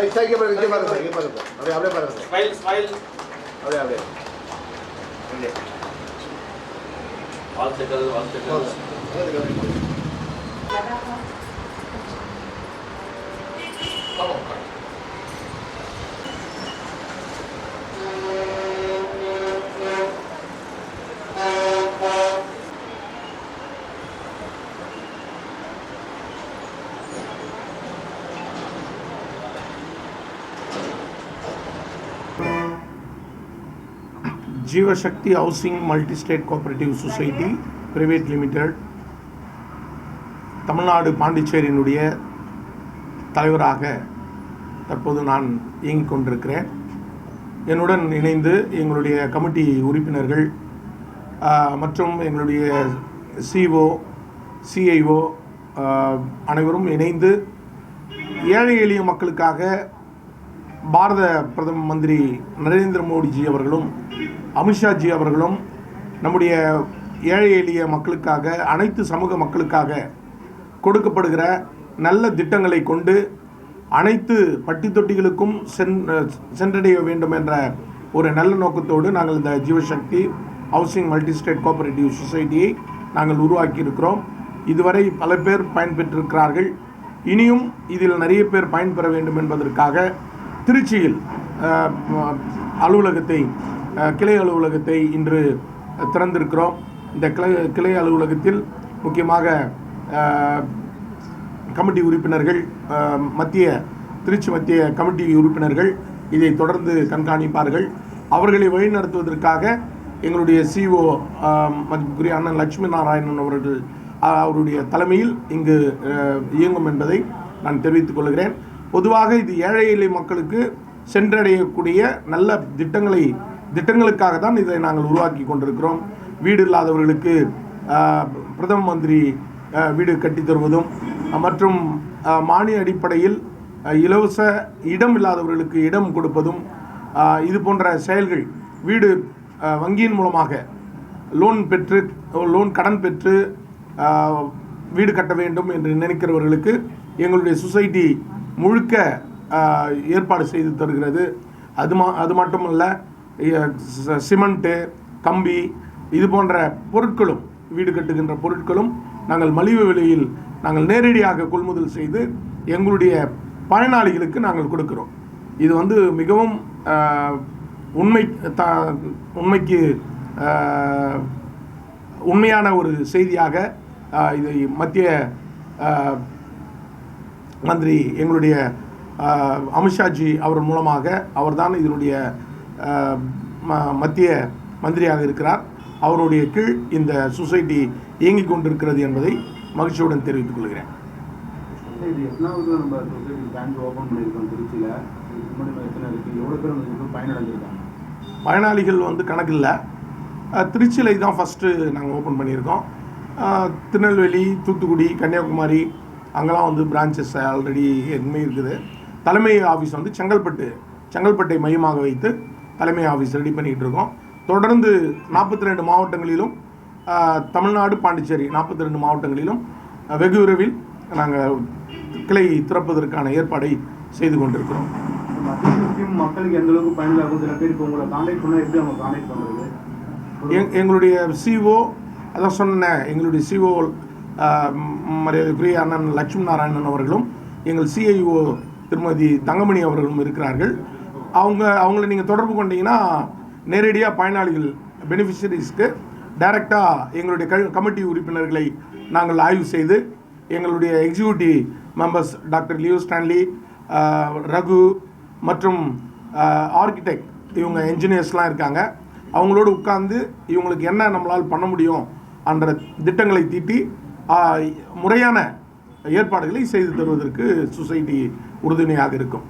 இங்கே பாருங்க அப்படியே அப்படியே பாருங்க. ஸ்மைல் அப்படியே அப்படியே வாழ்த்துக்கள். Jeevasakthi housing multi state cooperative society private limited Tamil Nadu பாண்டிச்சேரியினுடைய தலைவராக தற்போது நான் இயங்கிக் கொண்டிருக்கிறேன். என்னுடன் இணைந்து எங்களுடைய கமிட்டி உறுப்பினர்கள் மற்றும் எங்களுடைய சிஓ சிஐஓ அனைவரும் இணைந்து ஏழை எளிய மக்களுக்காக பாரத பிரதம மந்திரி நரேந்திர மோடிஜி அவர்களும் அமித்ஷாஜி அவர்களும் நம்முடைய ஏழை எளிய மக்களுக்காக அனைத்து சமூக மக்களுக்காக கொடுக்கப்படுகிற நல்ல திட்டங்களை கொண்டு அனைத்து பட்டி தொட்டிகளுக்கும் சென்றடைய வேண்டும் என்ற ஒரு நல்ல நோக்கத்தோடு நாங்கள் இந்த ஜீவசக்தி ஹவுசிங் மல்டி ஸ்டேட் கோஆபரேட்டிவ் சொசைட்டியை நாங்கள் உருவாக்கியிருக்கிறோம். இதுவரை பல பேர் பயன்பெற்றிருக்கிறார்கள். இனியும் இதில் நிறைய பேர் பயன்பெற வேண்டும் என்பதற்காக திருச்சியில் கிளை அலுவலகத்தை இன்று திறந்திருக்கிறோம். இந்த கிளை அலுவலகத்தில் முக்கியமாக கமிட்டி உறுப்பினர்கள் திருச்சி மத்திய கமிட்டி உறுப்பினர்கள் இதை தொடர்ந்து கண்காணிப்பார்கள். அவர்களை வழிநடத்துவதற்காக எங்களுடைய சிஓ மதிப்புக்குரிய அண்ணன் லட்சுமி நாராயணன் அவருடைய தலைமையில் இங்கு இயங்கும் என்பதை நான் தெரிவித்துக் கொள்கிறேன். பொதுவாக இது ஏழை எளிய மக்களுக்கு சென்றடையக்கூடிய நல்ல திட்டங்களுக்காக தான் இதை நாங்கள் உருவாக்கி கொண்டிருக்கிறோம். வீடு இல்லாதவர்களுக்கு பிரதம மந்திரி வீடு கட்டி தருவதும் மற்றும் மானிய அடிப்படையில் இலவச இடம் இல்லாதவர்களுக்கு இடம் கொடுப்பதும் இது போன்ற செயல்கள் வீடு வங்கியின் மூலமாக கடன் பெற்று வீடு கட்ட வேண்டும் என்று நினைக்கிறவர்களுக்கு எங்களுடைய சொசைட்டி முழுக்க ஏற்பாடு செய்து தருகிறது. அது மட்டுமல்ல, சிமெண்ட்டு, கம்பி இது போன்ற பொருட்களும் வீடு கட்டுகின்ற பொருட்களும் நாங்கள் மலிவு விலையில் நாங்கள் நேரடியாக கொள்முதல் செய்து எங்களுடைய பயனாளிகளுக்கு நாங்கள் கொடுக்கிறோம். இது மிகவும் உண்மைக்கு உண்மையான ஒரு செய்தியாக இதை மத்திய மந்திரி எங்களுடைய அமித்ஷாஜி அவர் மூலமாக அவர்தான் இதனுடைய மத்திய மந்திரியாக இருக்கிறார். அவருடைய கீழ் இந்த சொசைட்டி இயங்கிக் கொண்டிருக்கிறது என்பதை மகிழ்ச்சியுடன் தெரிவித்துக் கொள்கிறேன். பயனாளிகள் கணக்கில்லை. திருச்சியில் இதுதான் ஃபஸ்ட்டு நாங்கள் ஓப்பன் பண்ணியிருக்கோம். திருநெல்வேலி, தூத்துக்குடி, கன்னியாகுமரி அங்கெல்லாம் பிரான்ச்சஸ் ஆல்ரெடி ஏற்கனவே இருக்குது. தலைமை ஆஃபீஸ் செங்கல்பட்டை மையமாக வைத்து தலைமை ஆஃபீஸ் ரெடி பண்ணிக்கிட்டு இருக்கோம். தொடர்ந்து 42 மாவட்டங்களிலும் தமிழ்நாடு பாண்டிச்சேரி 42 மாவட்டங்களிலும் வெகு விரைவில் நாங்கள் கிளை திறப்பதற்கான ஏற்பாடை செய்து கொண்டிருக்கிறோம். மக்களுக்கு எந்த அளவுக்கு பயனுள்ளாகும்? சில பேருக்கு உங்களை கான்டாக்ட் பண்ணால் எப்படி அவங்க கான்டாக்ட் பண்ணுறது? எங்களுடைய சிஓ அதான் சொன்னேன், எங்களுடைய சிஓ மரியாதைக்குரிய அண்ணன் லட்சுமி நாராயணன் அவர்களும் எங்கள் சிஐஓ திருமதி தங்கமணி அவர்களும் இருக்கிறார்கள். அவங்கள நீங்கள் தொடர்பு கொண்டீங்கன்னா நேரடியாக பயனாளிகள் பெனிஃபிஷரிஸ்க்கு டைரெக்டாக எங்களுடைய கமிட்டி உறுப்பினர்களை நாங்கள் ஆய்வு செய்து எங்களுடைய executive members doctor Leo Stanley, Raghu மற்றும் ஆர்கிடெக்ட் இவங்க என்ஜினியர்ஸ்லாம் இருக்காங்க. அவங்களோடு உட்கார்ந்து இவங்களுக்கு என்ன நம்மளால் பண்ண முடியும் என்ற திட்டங்களை தீட்டி முறையான ஏற்பாடுகளை செய்து தருவதற்கு சொசைட்டி உறுதுணையாக இருக்கும்.